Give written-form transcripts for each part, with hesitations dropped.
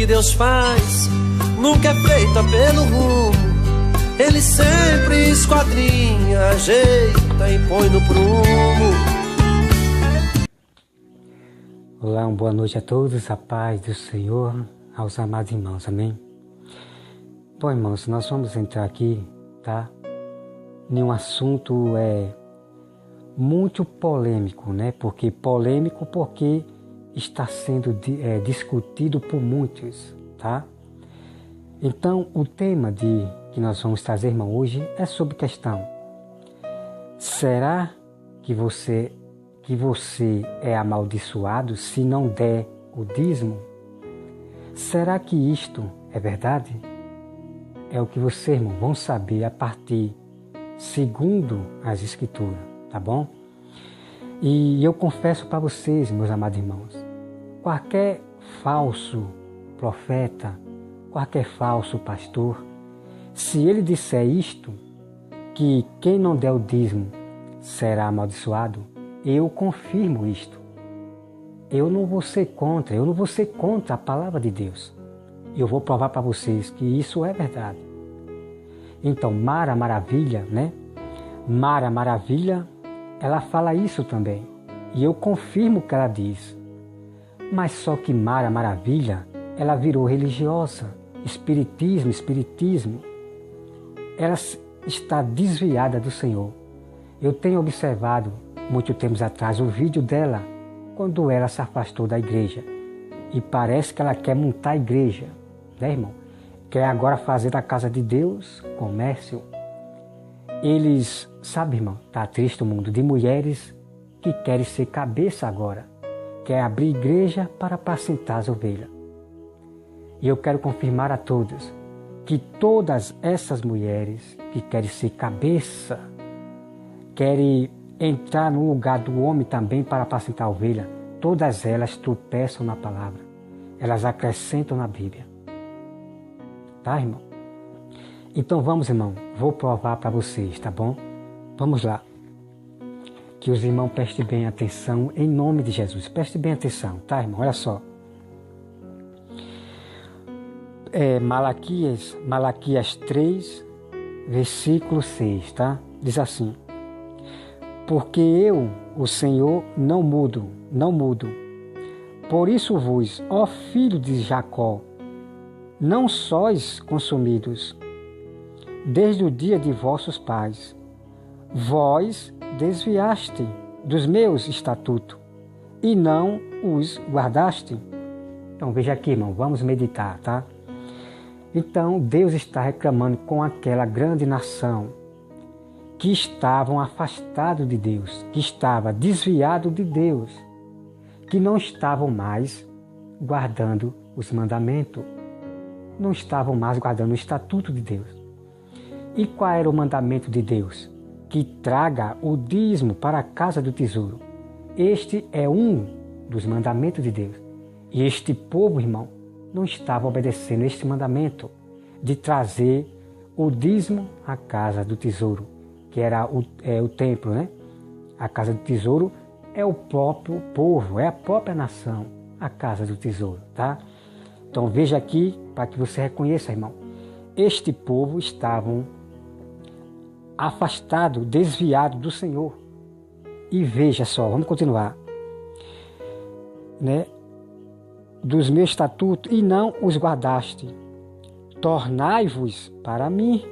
que Deus faz nunca é feita pelo rumo. Ele sempre esquadrinha, ajeita e põe no prumo. Olá, uma boa noite a todos, a paz do Senhor, aos amados irmãos, amém? Bom, irmãos, nós vamos entrar aqui, tá? Em um assunto muito polêmico, né? Porque está sendo discutido por muitos, tá? Então, o tema que nós vamos trazer, irmão, hoje é sobre questão: será que você é amaldiçoado se não der o dízimo? Será que isto é verdade? É o que você, irmão, vão saber a partir segundo as Escrituras, tá bom? E eu confesso para vocês, meus amados irmãos, qualquer falso profeta, qualquer falso pastor, se ele disser isto, que quem não der o dízimo será amaldiçoado, eu confirmo isto. Eu não vou ser contra a palavra de Deus. Eu vou provar para vocês que isso é verdade. Então, Mara Maravilha, né? Mara Maravilha, ela fala isso também. E eu confirmo o que ela diz. Mas só que Mara Maravilha, ela virou religiosa. Espiritismo. Ela está desviada do Senhor. Eu tenho observado, muito tempo atrás, o vídeo dela, quando ela se afastou da igreja. E parece que ela quer montar a igreja, né, irmão? Quer agora fazer da casa de Deus comércio. Eles, sabe, irmão, está triste o mundo de mulheres que querem ser cabeça agora. Quer abrir igreja para apacentar as ovelhas. E eu quero confirmar a todos que todas essas mulheres que querem ser cabeça, querem entrar no lugar do homem também para apacentar a ovelha, todas elas tropeçam na palavra. Elas acrescentam na Bíblia. Tá, irmão? Então vamos, irmão. Vou provar para vocês, tá bom? Vamos lá. Que os irmãos prestem bem atenção em nome de Jesus. Prestem bem atenção, tá, irmão? Olha só. Malaquias 3, versículo 6, tá? Diz assim: porque eu, o Senhor, não mudo. Por isso vos, ó filho de Jacó, não sois consumidos, desde o dia de vossos pais. Vós desviaste dos meus estatutos, e não os guardaste. Então veja aqui, irmão, vamos meditar, tá? Então Deus está reclamando com aquela grande nação que estavam afastados de Deus, que estava desviado de Deus, que não estavam mais guardando os mandamentos, não estavam mais guardando o estatuto de Deus. E qual era o mandamento de Deus? Que traga o dízimo para a casa do tesouro. Este é um dos mandamentos de Deus. E este povo, irmão, não estava obedecendo este mandamento de trazer o dízimo à casa do tesouro, que era o templo, né? A casa do tesouro é o próprio povo, é a própria nação, a casa do tesouro, tá? Então veja aqui, para que você reconheça, irmão, este povo estavam afastado, desviado do Senhor. E veja só, vamos continuar, né? Dos meus estatutos, e não os guardaste. Tornai-vos para mim,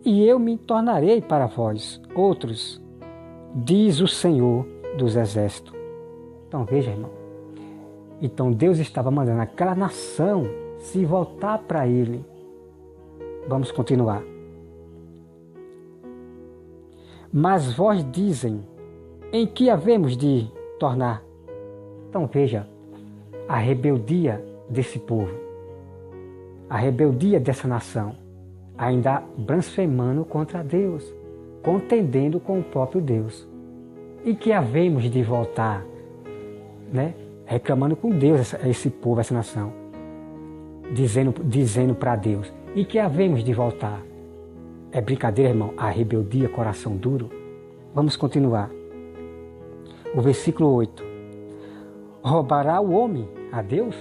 e eu me tornarei para vós outros, diz o Senhor dos Exércitos. Então veja, irmão. Então Deus estava mandando aquela nação se voltar para Ele. Vamos continuar. Mas vós dizem, em que havemos de tornar? Então veja, a rebeldia desse povo, a rebeldia dessa nação, ainda blasfemando contra Deus, contendendo com o próprio Deus. E que havemos de voltar, né? Reclamando com Deus esse povo, essa nação, dizendo para Deus, e que havemos de voltar. É brincadeira, irmão, a rebeldia, coração duro. Vamos continuar. O versículo 8. Roubará o homem a Deus?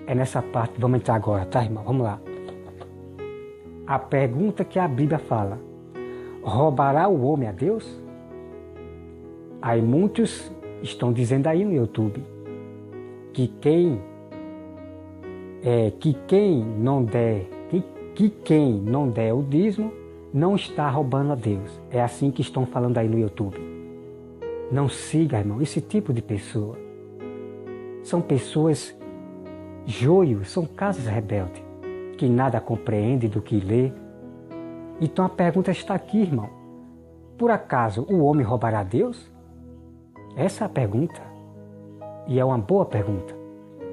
é nessa parte, vamos entrar agora, tá, irmão? Vamos lá. A pergunta que a Bíblia fala: roubará o homem a Deus? Aí muitos estão dizendo aí no YouTube que quem não der o dízimo não está roubando a Deus. É assim que estão falando aí no YouTube. Não siga, irmão, esse tipo de pessoa. São pessoas joios, são casas rebeldes, que nada compreende do que lê. Então a pergunta está aqui, irmão. Por acaso o homem roubará a Deus? Essa é a pergunta. E é uma boa pergunta.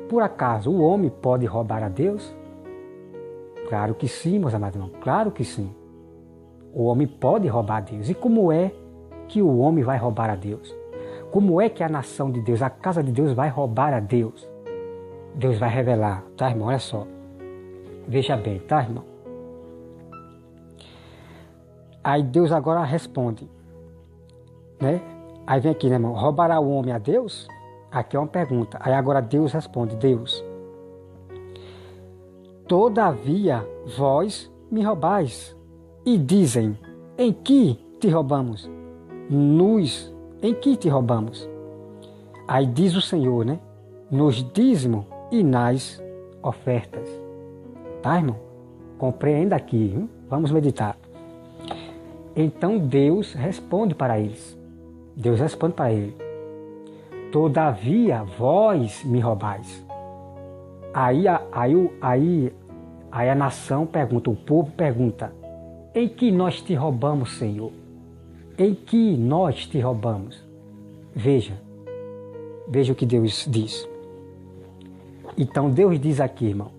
Por acaso o homem pode roubar a Deus? Claro que sim, meus amados irmãos, claro que sim. O homem pode roubar a Deus. E como é que o homem vai roubar a Deus? Como é que a nação de Deus, a casa de Deus vai roubar a Deus? Deus vai revelar, tá, irmão? Olha só. Veja bem, tá, irmão? Aí Deus agora responde, né? Aí vem aqui, né, irmão? Roubará o homem a Deus? Aqui é uma pergunta. Aí agora Deus responde, Deus: todavia vós me roubais, e dizem: em que te roubamos? Em que te roubamos? Aí diz o Senhor, né? Nos dízimos e nas ofertas. Tá, irmão? Compreenda aqui, hein? Vamos meditar. Então Deus responde para eles. Deus responde para ele: todavia vós me roubais. Aí a nação pergunta, o povo pergunta: em que nós te roubamos, Senhor? Em que nós te roubamos? Veja o que Deus diz. Então Deus diz aqui, irmão,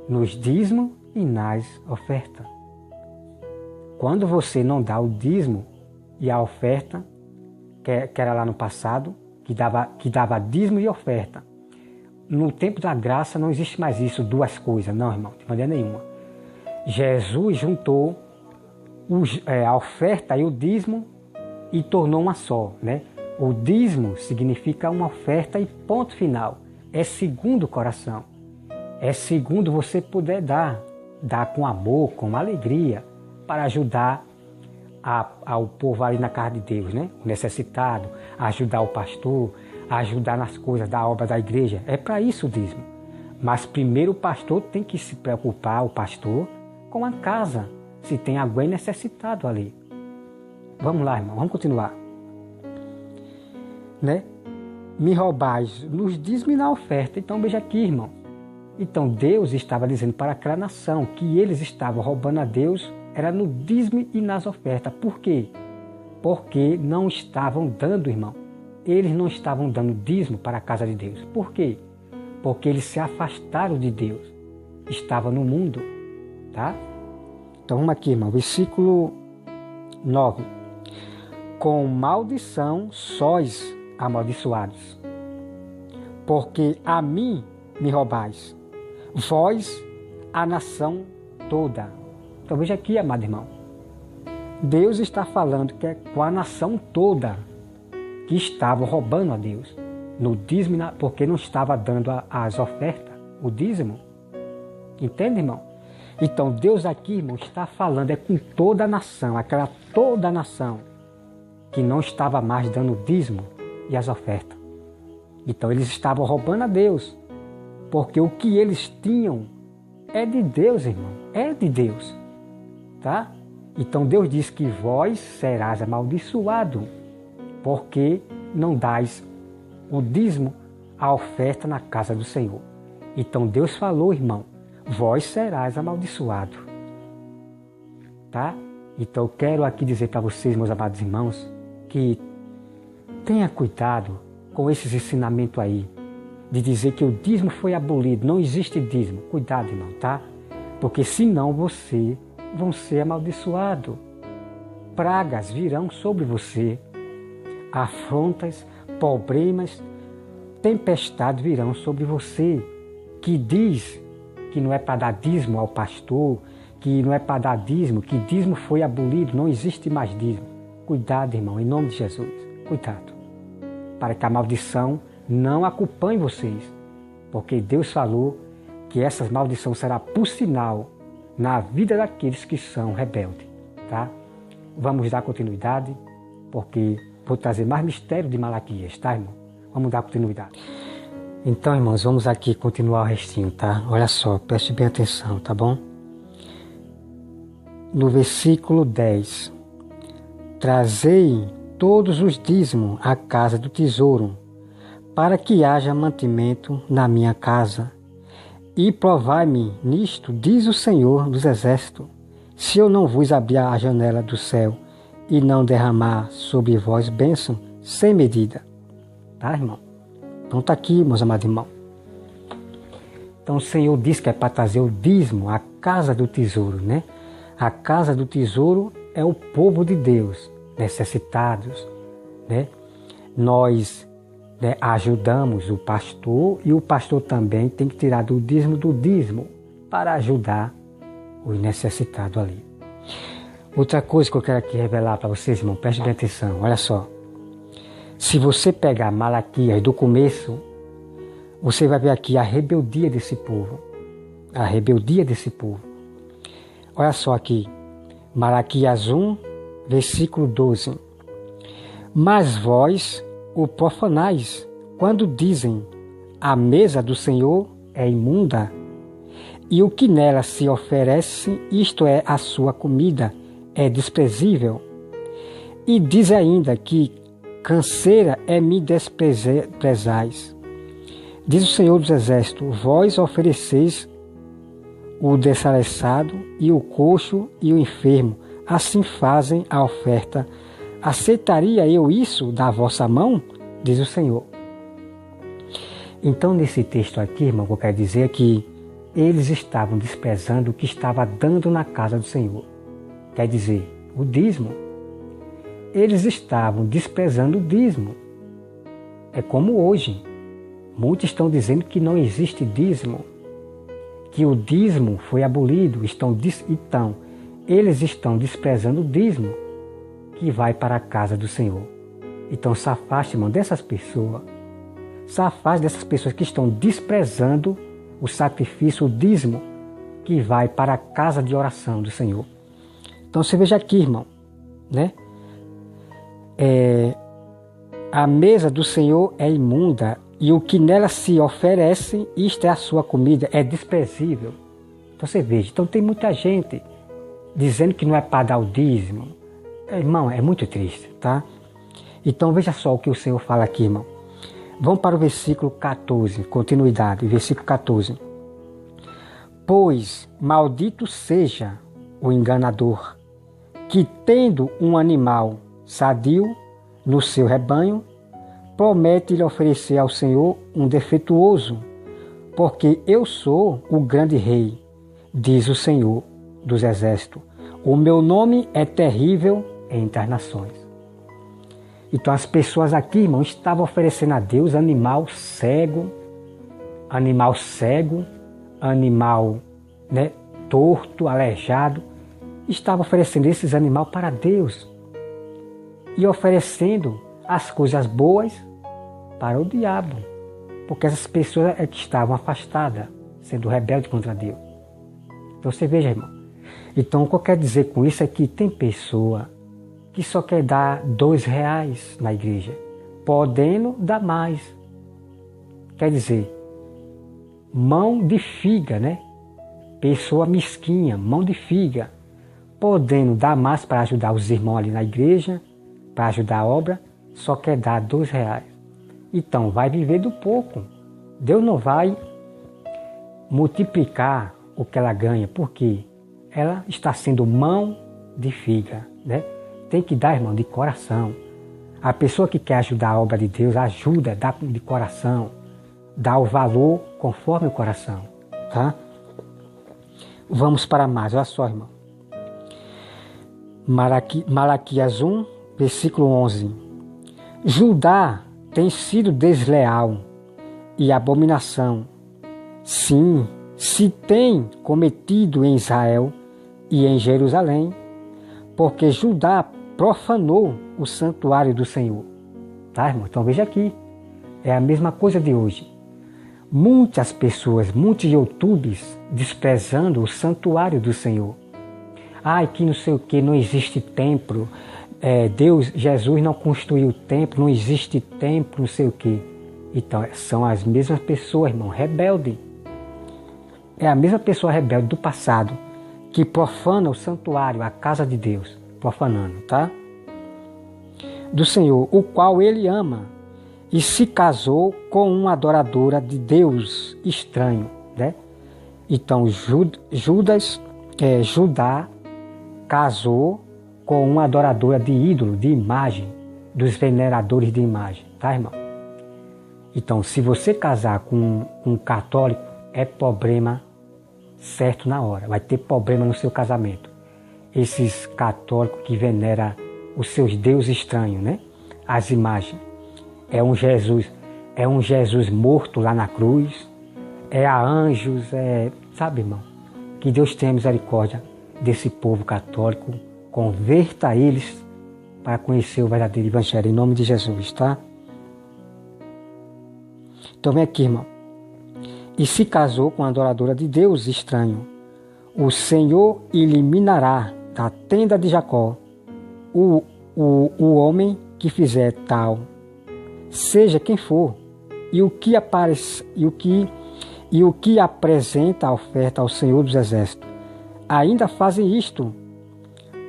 nos dízimos e nas ofertas. Quando você não dá o dízimo e a oferta, que era lá no passado, que dava dízimo e oferta. No tempo da graça não existe mais isso, duas coisas, não, irmão, de maneira nenhuma. Jesus juntou a oferta e o dízimo e tornou uma só, né? O dízimo significa uma oferta e ponto final. É segundo o coração. É segundo você puder dar com amor, com alegria, para ajudar ao povo ali na casa de Deus, né? O necessitado, ajudar o pastor, ajudar nas coisas da obra da igreja. É para isso o dízimo. Mas primeiro o pastor tem que se preocupar, o pastor, com a casa, se tem alguém necessitado ali. Vamos lá, irmão, vamos continuar. Né? Me roubais nos dízimos e na oferta. Então veja aqui, irmão. Então Deus estava dizendo para aquela nação que eles estavam roubando a Deus, era no dízimo e nas ofertas. Por quê? Porque não estavam dando, irmão. Eles não estavam dando dízimo para a casa de Deus. Por quê? Porque eles se afastaram de Deus. Estavam no mundo, tá? Então vamos aqui, irmão, versículo 9. Com maldição sois amaldiçoados, porque a mim me roubais, vós, a nação toda. Então veja aqui, amado irmão, Deus está falando que é com a nação toda que estavam roubando a Deus, no dízimo, porque não estava dando as ofertas, o dízimo. Entende, irmão? Então Deus aqui, irmão, está falando é com toda a nação, aquela toda a nação que não estava mais dando o dízimo e as ofertas. Então eles estavam roubando a Deus, porque o que eles tinham é de Deus, irmão, é de Deus, tá? Então Deus diz que vós serás amaldiçoado, porque não dais o dízimo, a oferta na casa do Senhor. Então Deus falou, irmão, vós serás amaldiçoado, tá? Então eu quero aqui dizer para vocês, meus amados irmãos, que tenha cuidado com esses ensinamentos aí, de dizer que o dízimo foi abolido, não existe dízimo. Cuidado, irmão, tá? Porque senão você vão ser amaldiçoado. Pragas virão sobre você, afrontas, problemas, tempestades virão sobre você, que diz que não é para dar dízimo ao pastor, que não é para dar dízimo, que dízimo foi abolido, não existe mais dízimo. Cuidado, irmão, em nome de Jesus, cuidado, para que a maldição não acompanhe vocês, porque Deus falou que essa maldição será por sinal na vida daqueles que são rebeldes, tá? Vamos dar continuidade, porque vou trazer mais mistério de Malaquias, tá, irmão? Vamos dar continuidade. Então, irmãos, vamos aqui continuar o restinho, tá? Olha só, preste bem atenção, tá bom? No versículo 10. Trazei todos os dízimos à casa do tesouro, para que haja mantimento na minha casa. E provai-me nisto, diz o Senhor dos Exércitos, se eu não vos abrir a janela do céu e não derramar sobre vós bênção sem medida. Tá, irmão? Então está aqui, meus amados irmãos. Então o Senhor diz que é para trazer o dízimo à casa do tesouro, né? A casa do tesouro é o povo de Deus, necessitados, né? Nós ajudamos o pastor e o pastor também tem que tirar do dízimo para ajudar os necessitados ali. Outra coisa que eu quero aqui revelar para vocês, irmão, preste bem atenção, olha só. Se você pegar Malaquias do começo, você vai ver aqui a rebeldia desse povo. A rebeldia desse povo. Olha só aqui, Malaquias 1, versículo 12. Mas vós o profanais, quando dizem, a mesa do Senhor é imunda, e o que nela se oferece, isto é, a sua comida, é desprezível. E diz ainda que canseira é me desprezais. Diz o Senhor dos Exércitos, vós ofereceis o desaleçado e o coxo e o enfermo, assim fazem a oferta. Aceitaria eu isso da vossa mão? Diz o Senhor. Então, nesse texto aqui, irmão, o que eu quero dizer é que eles estavam desprezando o que estava dando na casa do Senhor. Quer dizer, o dízimo. Eles estavam desprezando o dízimo. É como hoje. Muitos estão dizendo que não existe dízimo, que o dízimo foi abolido. Então, eles estão desprezando o dízimo que vai para a casa do Senhor. Então, se afaste, irmão, dessas pessoas. Se afaste dessas pessoas que estão desprezando o sacrifício, o dízimo que vai para a casa de oração do Senhor. Então, você veja aqui, irmão, né? A mesa do Senhor é imunda e o que nela se oferece, isto é a sua comida, é desprezível. Então, você veja, então tem muita gente dizendo que não é para dar o dízimo. Irmão, é muito triste, tá? Então veja só o que o Senhor fala aqui, irmão. Vamos para o versículo 14, continuidade, versículo 14. Pois maldito seja o enganador, que tendo um animal sadio no seu rebanho, promete lhe oferecer ao Senhor um defeituoso, porque eu sou o grande rei, diz o Senhor dos Exércitos. O meu nome é terrível entre as nações. Então as pessoas aqui, irmão, estavam oferecendo a Deus animal cego, animal torto, aleijado. Estavam oferecendo esses animais para Deus e oferecendo as coisas boas para o diabo, porque essas pessoas é que estavam afastadas, sendo rebeldes contra Deus. Então você veja, irmão. Então o que eu quero dizer com isso é que tem pessoa que só quer dar R$2 na igreja, podendo dar mais. Quer dizer, mão de figa, né? Pessoa mesquinha, mão de figa, podendo dar mais para ajudar os irmãos ali na igreja, para ajudar a obra, só quer dar R$2. Então vai viver do pouco. Deus não vai multiplicar o que ela ganha, porque ela está sendo mão de figa, né? Tem que dar, irmão, de coração. A pessoa que quer ajudar a obra de Deus, ajuda, dá de coração, dá o valor conforme o coração, tá? Vamos para mais, olha só, irmão. Malaquias 1, versículo 11. Judá tem sido desleal e abominação. Sim, se tem cometido em Israel e em Jerusalém, porque Judá profanou o santuário do Senhor. Tá, irmão? Então veja aqui, é a mesma coisa de hoje. muitas pessoas, muitos YouTubes desprezando o santuário do Senhor. Ai, que não sei o que, não existe templo. Jesus não construiu templo, não existe templo, não sei o que. Então, são as mesmas pessoas, irmão, rebelde. É a mesma pessoa rebelde do passado que profana o santuário, a casa de Deus, profanando, tá? Do Senhor, o qual ele ama, e se casou com uma adoradora de Deus estranho, né? Então, Judá casou com uma adoradora de ídolo, de imagem, dos veneradores de imagem, tá, irmão? Então, se você casar com um católico, é problema certo na hora, vai ter problema no seu casamento. Esses católicos que veneram os seus deuses estranhos, né? As imagens. É um Jesus morto lá na cruz, é a anjos, sabe, irmão? Que Deus tenha misericórdia desse povo católico, converta eles para conhecer o verdadeiro evangelho, em nome de Jesus, tá? Então vem aqui, irmão. E se casou com a adoradora de Deus estranho. O Senhor eliminará da tenda de Jacó o homem que fizer tal, seja quem for, e o que apresenta a oferta ao Senhor dos Exércitos. Ainda fazem isto: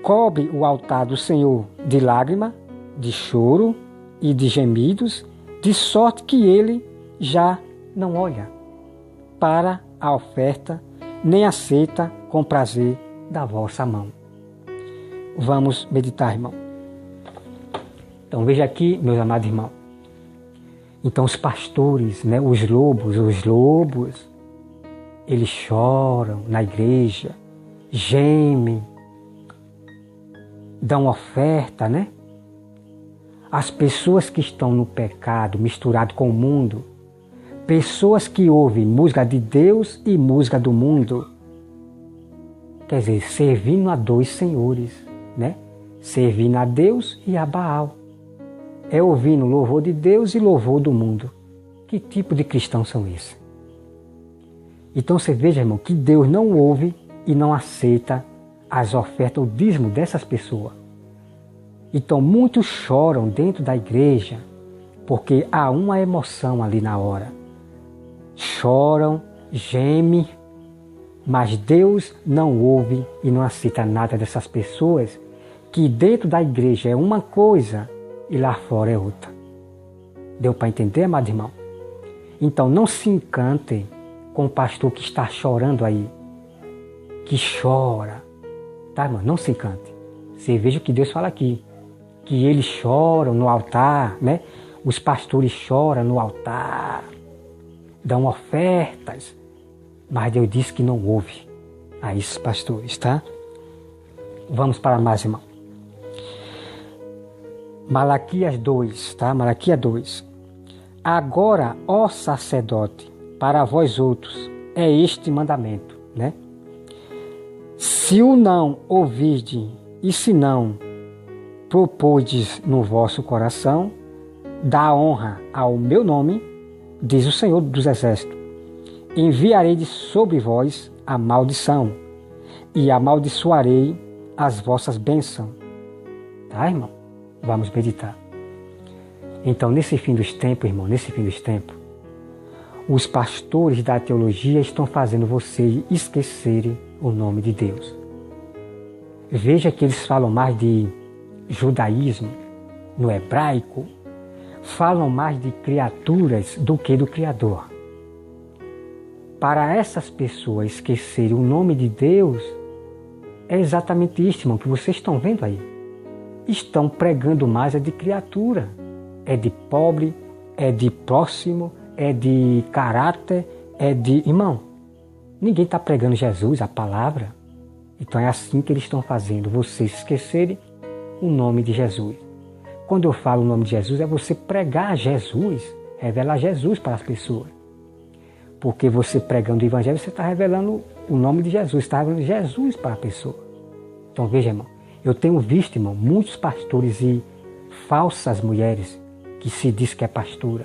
cobre o altar do Senhor de lágrima, de choro e de gemidos, de sorte que ele já não olha para a oferta, nem aceita com prazer da vossa mão. Vamos meditar, irmão. Então veja aqui, meus amados irmãos. Então os pastores, né, os lobos, eles choram na igreja, gemem, dão oferta, né? As pessoas que estão no pecado, misturado com o mundo, pessoas que ouvem música de Deus e música do mundo, quer dizer, servindo a dois senhores, né? Servindo a Deus e a Baal. É ouvindo louvor de Deus e louvor do mundo. Que tipo de cristãos são esses? Então você veja, irmão, que Deus não ouve e não aceita as ofertas, o dízimo dessas pessoas. Então muitos choram dentro da igreja porque há uma emoção ali na hora. Choram, gemem, mas Deus não ouve e não aceita nada dessas pessoas que dentro da igreja é uma coisa e lá fora é outra. Deu para entender, amado irmão? Então não se encantem com o pastor que está chorando aí, que chora, tá, irmão? Não se encante. Você veja o que Deus fala aqui, que eles choram no altar, né? Os pastores choram no altar, dão ofertas, mas Deus disse que não ouve a esses pastores, tá? Vamos para mais, irmão. Malaquias 2, tá? Malaquias 2. Agora, ó sacerdote, para vós outros, é este mandamento, né? Se o não ouvirdes e se não propôs no vosso coração, dá honra ao meu nome, diz o Senhor dos Exércitos, enviarei sobre vós a maldição e amaldiçoarei as vossas bênçãos. Tá, irmão? Vamos meditar. Então, nesse fim dos tempos, irmão, nesse fim dos tempos, os pastores da teologia estão fazendo vocês esquecerem o nome de Deus. Veja que eles falam mais de judaísmo no hebraico, falam mais de criaturas do que do Criador. Para essas pessoas esquecerem o nome de Deus, é exatamente isso, irmão, que vocês estão vendo aí. Estão pregando mais de criatura, é de pobre, é de próximo, é de caráter, é de... Irmão, ninguém está pregando Jesus, a palavra. Então é assim que eles estão fazendo, vocês esquecerem o nome de Jesus. Quando eu falo o nome de Jesus, é você pregar Jesus, revelar Jesus para as pessoas. Porque você pregando o Evangelho, você está revelando o nome de Jesus, está revelando Jesus para a pessoa. Então veja, irmão, eu tenho visto, irmão, muitos pastores e falsas mulheres que se diz que é pastora,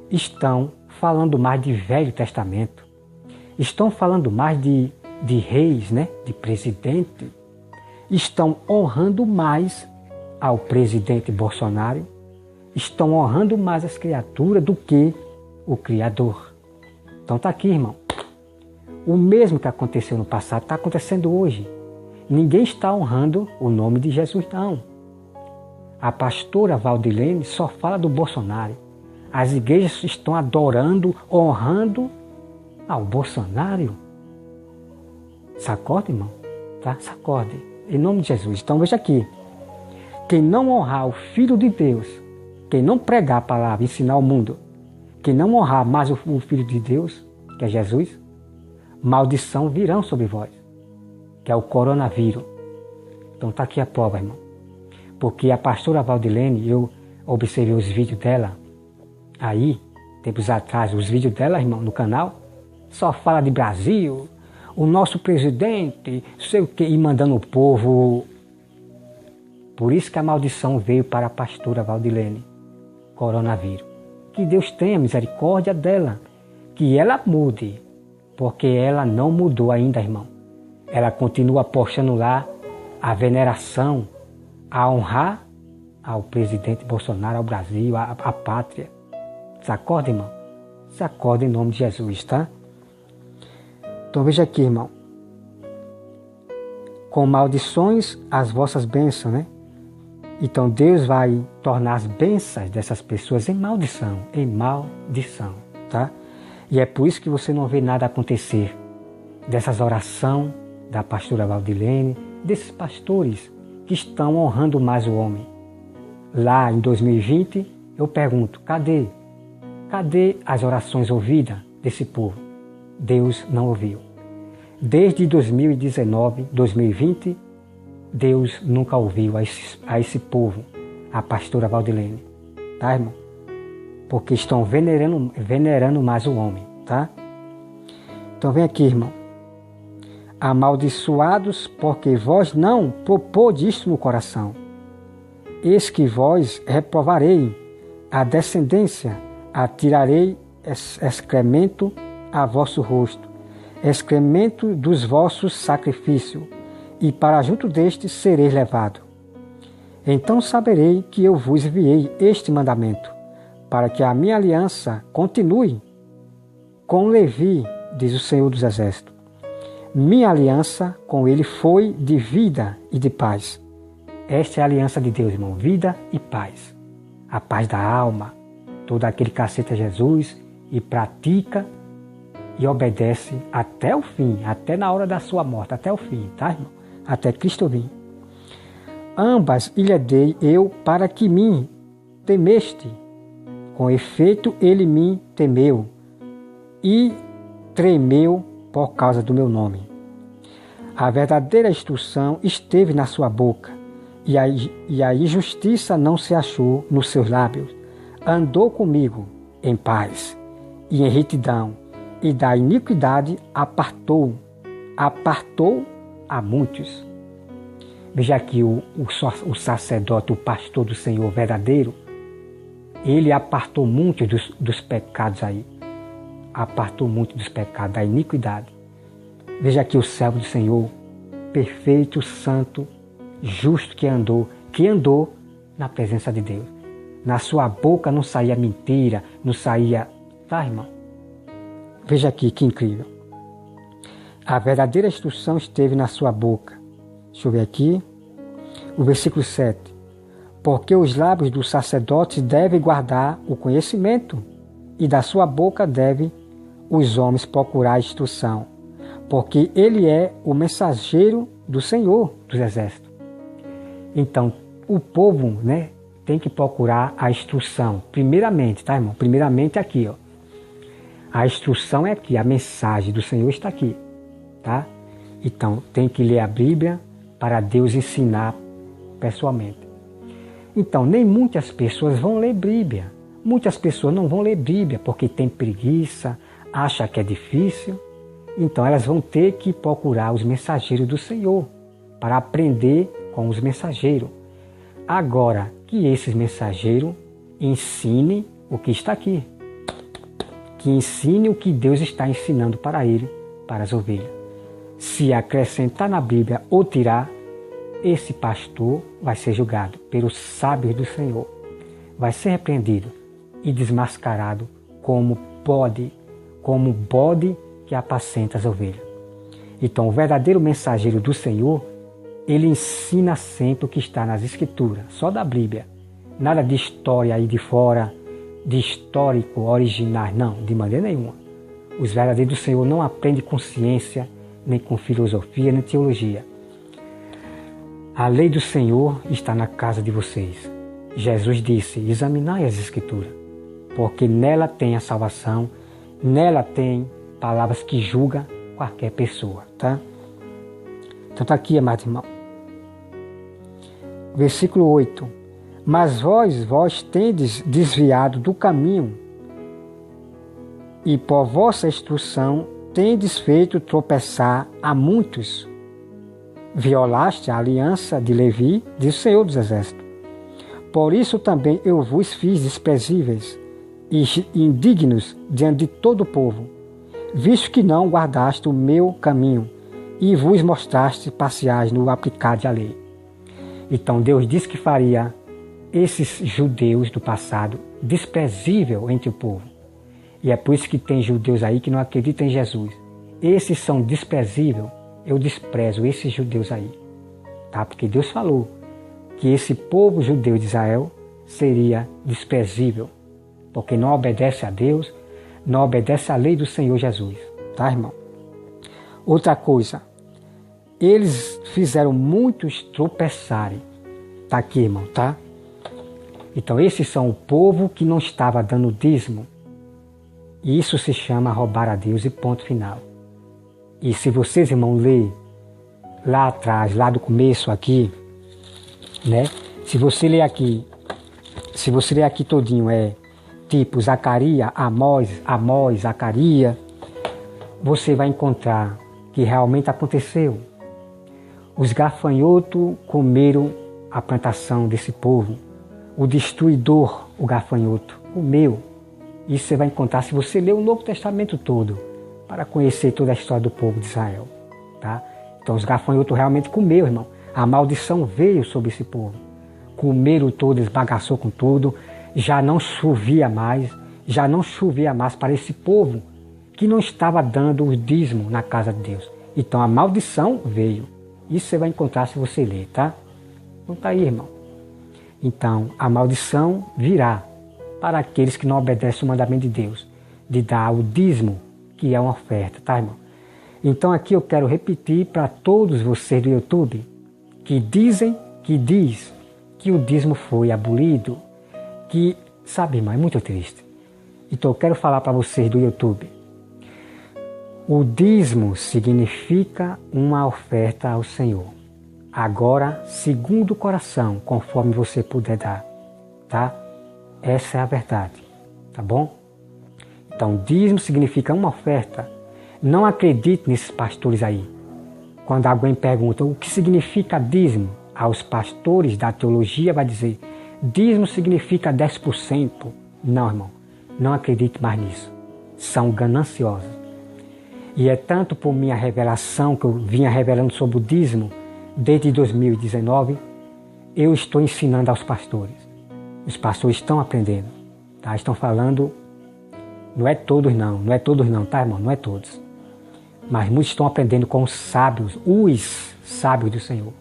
estão falando mais de Velho Testamento, estão falando mais de reis, né? De presidente, estão honrando mais ao presidente Bolsonaro, estão honrando mais as criaturas do que o Criador. Então está aqui, irmão. O mesmo que aconteceu no passado está acontecendo hoje. Ninguém está honrando o nome de Jesus, não. A pastora Valdilene só fala do Bolsonaro. As igrejas estão adorando, honrando ao Bolsonaro. Sacode, irmão? Tá? Sacode. Em nome de Jesus. Então veja aqui. Quem não honrar o Filho de Deus, quem não pregar a palavra, ensinar ao mundo, quem não honrar mais o Filho de Deus, que é Jesus, maldição virão sobre vós, que é o coronavírus. Então está aqui a prova, irmão. Porque a pastora Valdilene, eu observei os vídeos dela aí, tempos atrás, os vídeos dela, irmão, no canal, só fala de Brasil, o nosso presidente, sei o quê, e mandando o povo. Por isso que a maldição veio para a pastora Valdilene, coronavírus. Que Deus tenha misericórdia dela, que ela mude, porque ela não mudou ainda, irmão. Ela continua postando lá a veneração, a honrar ao presidente Bolsonaro, ao Brasil, à pátria. Se acorda, irmão? Se acorda em nome de Jesus, tá? Então veja aqui, irmão. Com maldições as vossas bênçãos, né? Então Deus vai tornar as bênçãos dessas pessoas em maldição, tá? E é por isso que você não vê nada acontecer dessas orações da pastora Valdilene, desses pastores que estão honrando mais o homem. Lá em 2020, eu pergunto, cadê? Cadê as orações ouvidas desse povo? Deus não ouviu. Desde 2019, 2020, Deus nunca ouviu a esse povo, a pastora Valdilene, tá, irmão? Porque estão venerando mais o homem, tá? Então vem aqui, irmão. Amaldiçoados, porque vós não propôs isto no coração. Eis que vós reprovarei a descendência, atirarei excremento a vosso rosto, excremento dos vossos sacrifícios, e para junto deste sereis levado. Então saberei que eu vos enviei este mandamento, para que a minha aliança continue com Levi, diz o Senhor dos Exércitos. Minha aliança com ele foi de vida e de paz. Esta é a aliança de Deus, irmão, vida e paz. A paz da alma. Todo aquele que aceita Jesus e pratica e obedece até o fim, até na hora da sua morte, até o fim, tá, irmão? Até Cristo vir. Ambas lhe dei eu para que me temeste. Com efeito, ele me temeu e tremeu por causa do meu nome. A verdadeira instrução esteve na sua boca, e a injustiça não se achou nos seus lábios. Andou comigo em paz e em retidão, e da iniquidade apartou a muitos. Veja aqui o sacerdote, o pastor do Senhor verdadeiro, ele apartou muitos dos pecados aí. Apartou muito dos pecados, da iniquidade. Veja aqui o servo do Senhor, perfeito, santo, justo que andou na presença de Deus. Na sua boca não saía mentira, não saía... Tá, irmão? Veja aqui que incrível. A verdadeira instrução esteve na sua boca. Deixa eu ver aqui. O versículo 7. Porque os lábios dos sacerdotes devem guardar o conhecimento, e da sua boca devem os homens procurar a instrução, porque ele é o mensageiro do Senhor dos Exércitos. Então, o povo, né, tem que procurar a instrução. Primeiramente, tá, irmão? Primeiramente aqui, ó. A instrução é aqui, a mensagem do Senhor está aqui, tá? Então, tem que ler a Bíblia para Deus ensinar pessoalmente. Então, nem muitas pessoas vão ler Bíblia. Muitas pessoas não vão ler Bíblia porque tem preguiça, acha que é difícil. Então, elas vão ter que procurar os mensageiros do Senhor para aprender com os mensageiros. Agora, que esses mensageiros ensinem o que está aqui. que ensine o que Deus está ensinando para ele, para as ovelhas. Se acrescentar na Bíblia ou tirar, esse pastor vai ser julgado pelos sábios do Senhor. Vai ser repreendido e desmascarado como bode que apacenta as ovelhas. Então, o verdadeiro mensageiro do Senhor, ele ensina sempre o que está nas Escrituras, só da Bíblia. Nada de história aí de fora, de histórico, originais, não, de maneira nenhuma. Os verdadeiros do Senhor não aprendem com ciência, nem com filosofia, nem teologia. A lei do Senhor está na casa de vocês. Jesus disse, examinai as Escrituras, porque nela tem a salvação, nela tem palavras que julgam qualquer pessoa, tá? Então tá aqui, amado irmão. Versículo 8. Mas vós tendes desviado do caminho, e por vossa instrução tendes feito tropeçar a muitos. Violaste a aliança de Levi, diz o Senhor dos Exércitos. Por isso também eu vos fiz desprezíveis e indignos diante de todo o povo, visto que não guardaste o meu caminho e vos mostraste parciais no aplicar da lei. Então Deus disse que faria esses judeus do passado desprezível entre o povo. E é por isso que tem judeus aí que não acreditam em Jesus. Esses são desprezíveis. Eu desprezo esses judeus aí, tá? Porque Deus falou que esse povo judeu de Israel seria desprezível, porque não obedece a Deus, não obedece à lei do Senhor Jesus, tá, irmão? Outra coisa, eles fizeram muitos tropeçarem, tá aqui, irmão, tá? Então esses são o povo que não estava dando dízimo, e isso se chama roubar a Deus e ponto final. E se vocês, irmão, ler lá atrás, lá do começo aqui, né? Se você ler aqui todinho, tipo Zacarias, Amós, Zacarias, você vai encontrar que realmente aconteceu. Os gafanhotos comeram a plantação desse povo. O destruidor, o gafanhoto, comeu. Isso você vai encontrar se você ler o Novo Testamento todo, para conhecer toda a história do povo de Israel, tá? Então os gafanhotos realmente comeram, irmão. A maldição veio sobre esse povo. Comeram tudo, esbagaçou com tudo. Já não chovia mais para esse povo que não estava dando o dízimo na casa de Deus. Então a maldição veio. Isso você vai encontrar se você ler, tá? Então tá aí, irmão. Então a maldição virá para aqueles que não obedecem o mandamento de Deus, de dar o dízimo, que é uma oferta, tá, irmão? Então aqui eu quero repetir para todos vocês do YouTube que diz que o dízimo foi abolido, que, sabe, irmão, é muito triste. Então eu quero falar para vocês do YouTube. O dízimo significa uma oferta ao Senhor. Agora, segundo o coração, conforme você puder dar, tá? Essa é a verdade, tá bom? Então, dízimo significa uma oferta. Não acredite nesses pastores aí. Quando alguém pergunta o que significa dízimo, aos pastores da teologia vai dizer, dízimo significa 10%. Não, irmão, não acredite mais nisso. São gananciosos. E é tanto por minha revelação, que eu vinha revelando sobre o dízimo, desde 2019, eu estou ensinando aos pastores. Os pastores estão aprendendo, tá? Estão falando. Não é todos não, tá, irmão? Não é todos. Mas muitos estão aprendendo com os sábios do Senhor.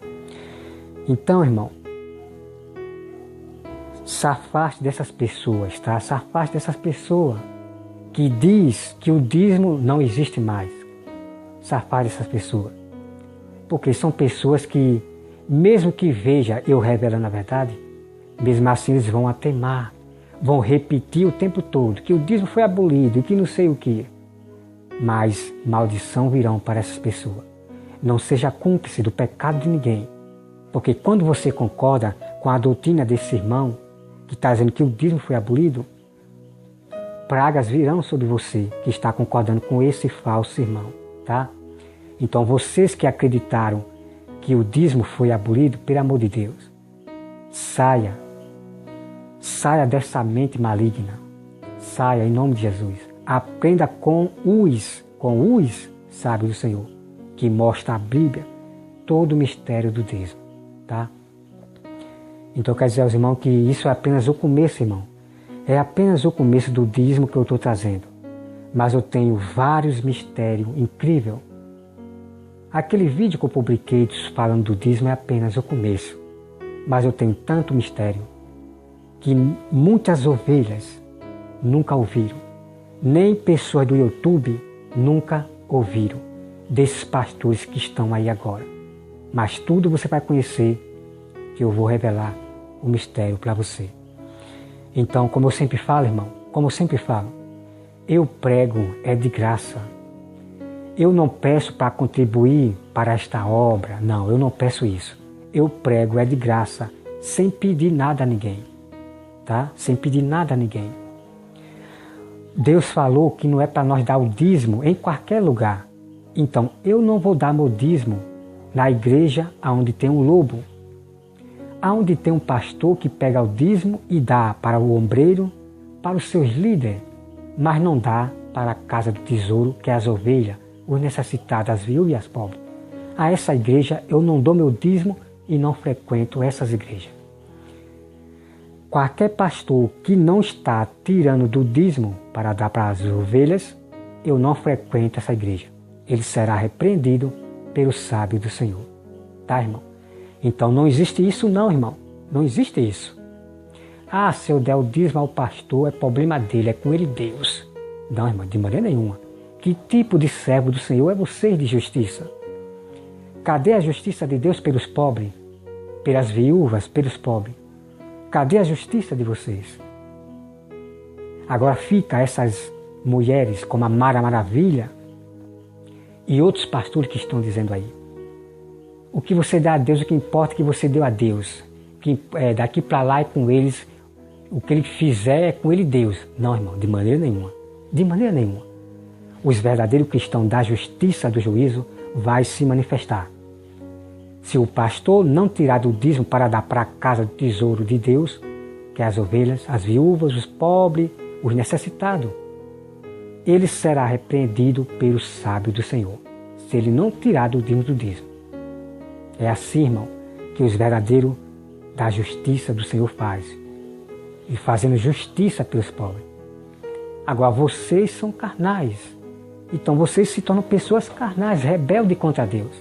Então, irmão, se afaste dessas pessoas, tá? Se afaste dessas pessoas que diz que o dízimo não existe mais. Se afaste dessas pessoas. Porque são pessoas que, mesmo que veja eu revelando a verdade, mesmo assim eles vão ateimar. Vão repetir o tempo todo que o dízimo foi abolido e que não sei o que. Mas maldição virão para essas pessoas. Não seja cúmplice do pecado de ninguém. Porque quando você concorda com a doutrina desse irmão, que está dizendo que o dízimo foi abolido, pragas virão sobre você que está concordando com esse falso irmão, tá? Então vocês que acreditaram que o dízimo foi abolido, pelo amor de Deus, saia dessa mente maligna. Saia em nome de Jesus. aprenda com os sábios do Senhor, que mostra a Bíblia todo o mistério do dízimo, tá? Então quer dizer aos irmãos que isso é apenas o começo, irmão. É apenas o começo do dízimo que eu estou trazendo. Mas eu tenho vários mistérios incríveis. Aquele vídeo que eu publiquei falando do dízimo é apenas o começo. Mas eu tenho tanto mistério que muitas ovelhas nunca ouviram. Nem pessoas do YouTube nunca ouviram desses pastores que estão aí agora. Mas tudo você vai conhecer, que eu vou revelar o mistério para você. Então, como eu sempre falo, irmão, eu prego é de graça. Eu não peço para contribuir para esta obra, não, eu não peço isso. Eu prego é de graça, sem pedir nada a ninguém, tá? Sem pedir nada a ninguém. Deus falou que não é para nós dar o dízimo em qualquer lugar. Então, eu não vou dar meu dízimo na igreja onde tem um lobo, onde tem um pastor que pega o dízimo e dá para o ombreiro, para os seus líderes, mas não dá para a casa do tesouro, que é as ovelhas, os necessitados, as viúvas e as pobres. A essa igreja eu não dou meu dízimo e não frequento essas igrejas. Qualquer pastor que não está tirando do dízimo para dar para as ovelhas, eu não frequento essa igreja. Ele será repreendido pelo sábio do Senhor. Tá, irmão? Então não existe isso não, irmão. Não existe isso. Ah, se eu der o dízimo ao pastor, é problema dele, é com ele Deus. Não, irmão, de maneira nenhuma. Que tipo de servo do Senhor é você de justiça? Cadê a justiça de Deus pelos pobres? Pelas viúvas, pelos pobres? Cadê a justiça de vocês? Agora fica essas mulheres como a Mara Maravilha e outros pastores que estão dizendo aí. O que você dá a Deus, o que importa é que você deu a Deus. Que, daqui para lá é com eles, o que ele fizer é com ele Deus. Não, irmão, de maneira nenhuma. De maneira nenhuma. Os verdadeiros cristãos da justiça do juízo vai se manifestar. Se o pastor não tirar do dízimo para dar para a casa do tesouro de Deus, que é as ovelhas, as viúvas, os pobres, os necessitados, ele será repreendido pelo sábio do Senhor, se ele não tirar do dízimo. É assim, irmão, que os verdadeiros da justiça do Senhor fazem, e fazendo justiça pelos pobres. Agora, vocês são carnais, então vocês se tornam pessoas carnais, rebeldes contra Deus.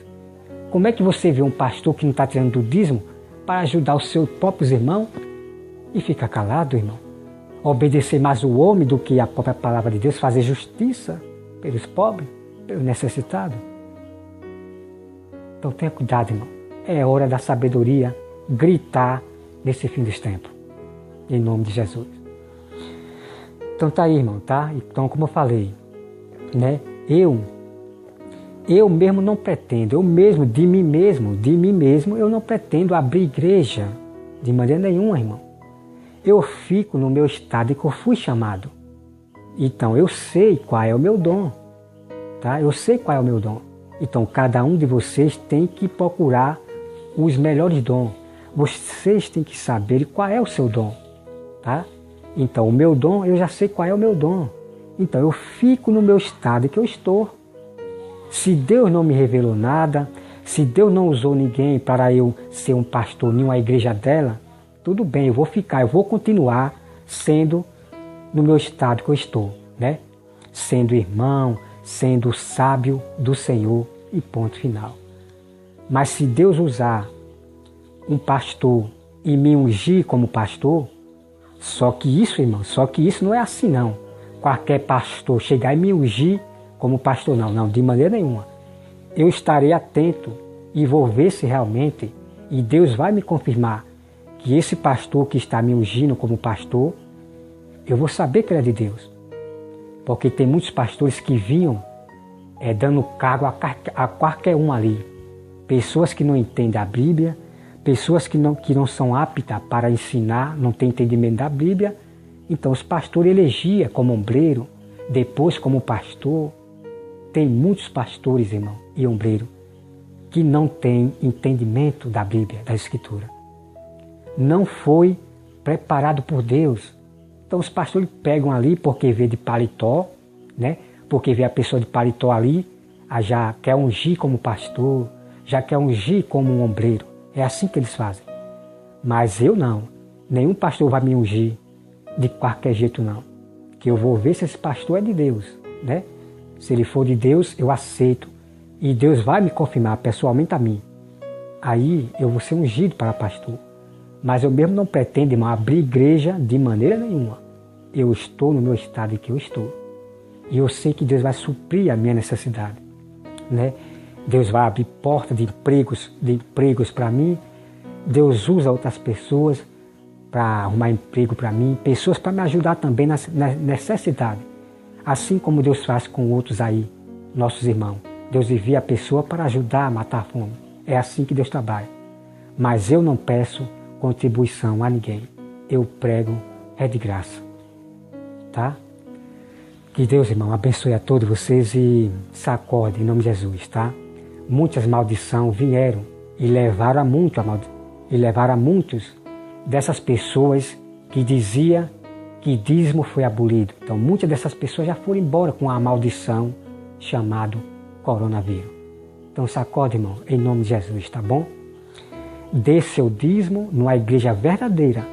Como é que você vê um pastor que não está tirando do dízimo para ajudar os seus próprios irmãos e fica calado, irmão? Obedecer mais o homem do que a própria palavra de Deus, fazer justiça pelos pobres, pelos necessitados? Então tenha cuidado, irmão. É hora da sabedoria gritar nesse fim dos tempos. Em nome de Jesus. Então tá aí, irmão, tá? Então, como eu falei, né? Eu mesmo não pretendo, de mim mesmo, eu não pretendo abrir igreja de maneira nenhuma, irmão. Eu fico no meu estado que eu fui chamado. Então, eu sei qual é o meu dom, tá? Eu sei qual é o meu dom. Então, cada um de vocês tem que procurar os melhores dons. Vocês têm que saber qual é o seu dom, tá? Então, o meu dom, eu já sei qual é o meu dom. Então, eu fico no meu estado que eu estou. Se Deus não me revelou nada, se Deus não usou ninguém para eu ser um pastor em uma igreja dela, tudo bem, eu vou ficar, eu vou continuar sendo no meu estado que eu estou, né? Sendo irmão, sendo sábio do Senhor e ponto final. Mas se Deus usar um pastor e me ungir como pastor, só que isso, irmão, não é assim não. Qualquer pastor chegar e me ungir como pastor, não, de maneira nenhuma. Eu estarei atento e vou ver se realmente, e Deus vai me confirmar que esse pastor que está me ungindo como pastor, eu vou saber que ele é de Deus. Porque tem muitos pastores que vinham dando cargo a qualquer um ali. Pessoas que não entendem a Bíblia, pessoas que não são aptas para ensinar, não têm entendimento da Bíblia. Então os pastores elegiam como ombreiro, depois como pastor. Tem muitos pastores, irmão, e ombreiro, que não têm entendimento da Bíblia, da Escritura. Não foi preparado por Deus. Então os pastores pegam ali porque vê de paletó, né? Porque vê a pessoa de paletó ali, já quer ungir como pastor, já quer ungir como um ombreiro. É assim que eles fazem. Mas eu não. Nenhum pastor vai me ungir de qualquer jeito não. Que eu vou ver se esse pastor é de Deus, né? Se ele for de Deus, eu aceito. E Deus vai me confirmar pessoalmente a mim. Aí eu vou ser ungido para pastor. Mas eu mesmo não pretendo, irmão, abrir igreja de maneira nenhuma. Eu estou no meu estado em que eu estou. E eu sei que Deus vai suprir a minha necessidade, né? Deus vai abrir porta de empregos para mim. Deus usa outras pessoas para arrumar emprego para mim, pessoas para me ajudar também na necessidade. Assim como Deus faz com outros aí, nossos irmãos. Deus envia a pessoa para ajudar a matar a fome. É assim que Deus trabalha. Mas eu não peço contribuição a ninguém. Eu prego, é de graça. Tá? Que Deus, irmão, abençoe a todos vocês e sacode em nome de Jesus, tá? Muitas maldições vieram e levaram a muitos dessas pessoas que diziam que dízimo foi abolido. Então, muitas dessas pessoas já foram embora com a maldição chamada coronavírus. Então, sacode, irmão, em nome de Jesus, tá bom? Dê seu dízimo numa igreja verdadeira.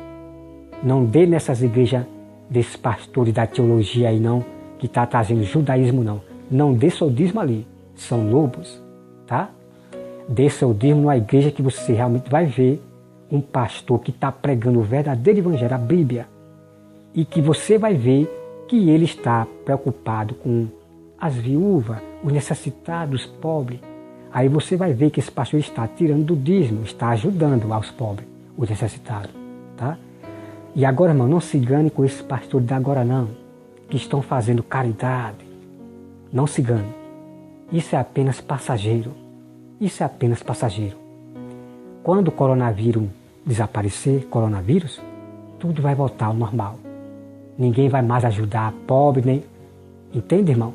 Não dê nessas igrejas desses pastores da teologia aí, não, que está trazendo judaísmo, não. Não dê seu dízimo ali. São lobos, tá? Dê seu dízimo numa igreja que você realmente vai ver um pastor que está pregando o verdadeiro evangelho, a Bíblia, e que você vai ver que ele está preocupado com as viúvas, os necessitados, os pobres. Aí você vai ver que esse pastor está tirando do dízimo, está ajudando aos pobres, os necessitados, tá? E agora, irmão, não se engane com esses pastores de agora não, que estão fazendo caridade. Não se engane. Isso é apenas passageiro. Isso é apenas passageiro. Quando o coronavírus desaparecer, tudo vai voltar ao normal. Ninguém vai mais ajudar pobre, nem... Entende, irmão?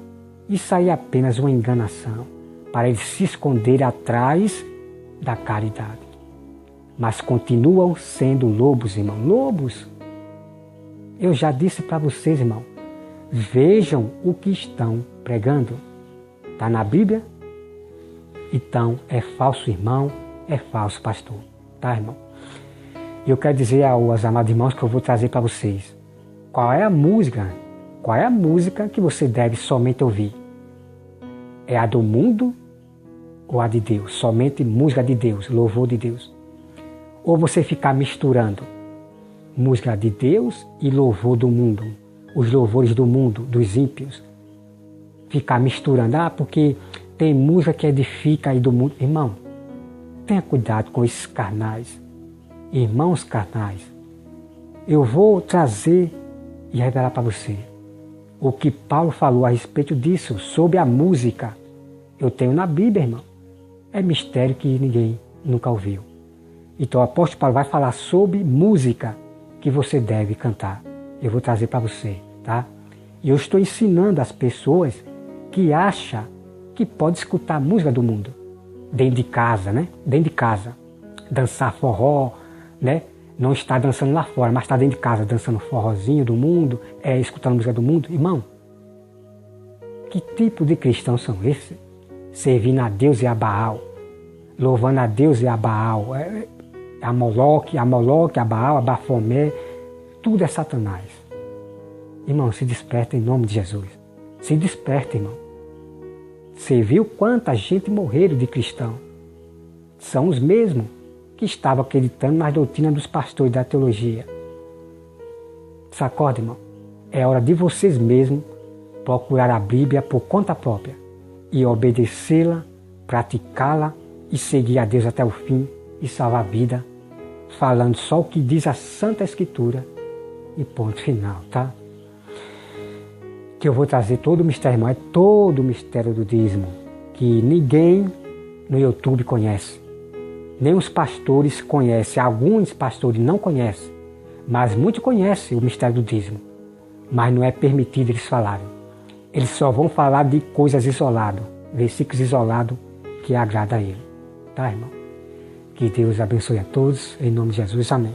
Isso aí é apenas uma enganação para eles se esconderem atrás da caridade. Mas continuam sendo lobos, irmão. Lobos. Eu já disse para vocês, irmão. Vejam o que estão pregando. Está na Bíblia? Então é falso irmão, é falso pastor. Tá, irmão? E eu quero dizer aos amados irmãos que eu vou trazer para vocês. Qual é a música que você deve somente ouvir? É a do mundo ou a de Deus? Somente música de Deus, louvor de Deus. Ou você ficar misturando música de Deus e louvor do mundo, os louvores do mundo, dos ímpios. Ficar misturando, porque tem música que edifica aí do mundo. Irmão, tenha cuidado com esses carnais. Irmãos carnais, eu vou trazer e revelar para você o que Paulo falou a respeito disso, sobre a música. Eu tenho na Bíblia, irmão. É mistério que ninguém nunca ouviu. Então o apóstolo Paulo vai falar sobre música que você deve cantar. Eu vou trazer para você, tá? E eu estou ensinando as pessoas que acham que pode escutar música do mundo dentro de casa, né? Dentro de casa. Dançar forró, né? Não está dançando lá fora, mas está dentro de casa dançando forrozinho do mundo, escutando música do mundo. Irmão, que tipo de cristãos são esses? Servindo a Deus e a Baal, louvando a Deus e a Baal, a Moloque, a Baal, a Bafomé, tudo é Satanás. Irmão, se desperta em nome de Jesus. Se desperta, irmão. Você viu quanta gente morreram de cristão? São os mesmos que estavam acreditando nas doutrinas dos pastores da teologia. Sacode, irmão. É hora de vocês mesmos procurar a Bíblia por conta própria e obedecê-la, praticá-la e seguir a Deus até o fim e salvar a vida, falando só o que diz a Santa Escritura e ponto final, tá? Que eu vou trazer todo o mistério, irmão, é todo o mistério do dízimo, que ninguém no YouTube conhece. Nem os pastores conhecem, alguns pastores não conhecem, mas muitos conhecem o mistério do dízimo. Mas não é permitido eles falarem. Eles só vão falar de coisas isoladas, versículos isolados que agrada a ele. Tá, irmão? Que Deus abençoe a todos, em nome de Jesus, amém.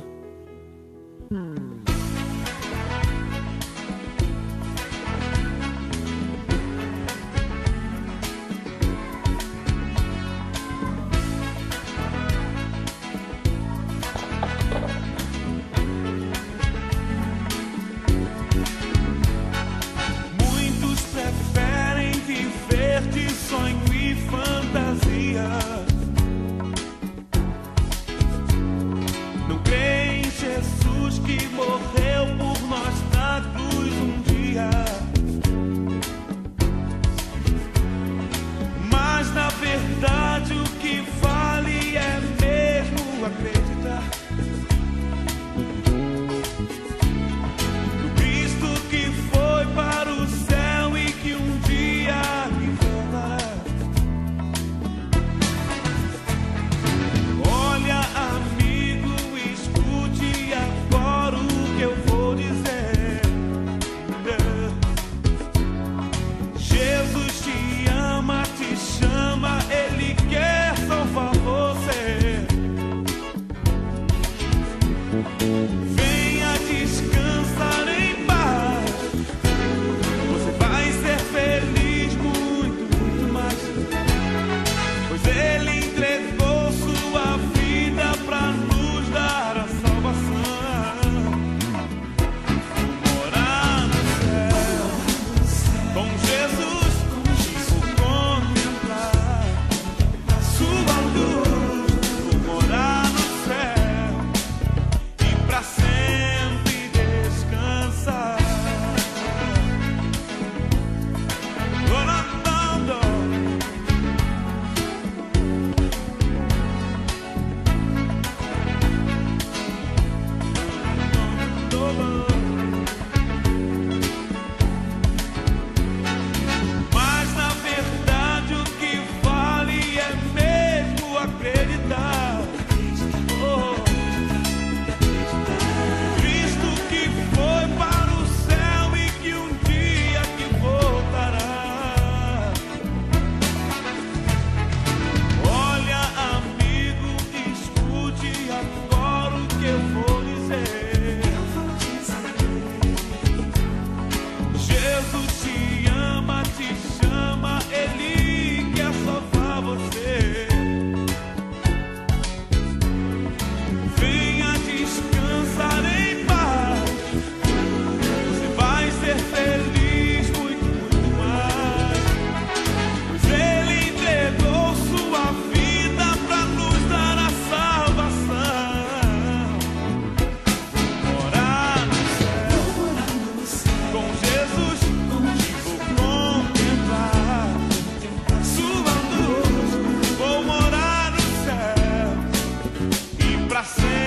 Pra sempre.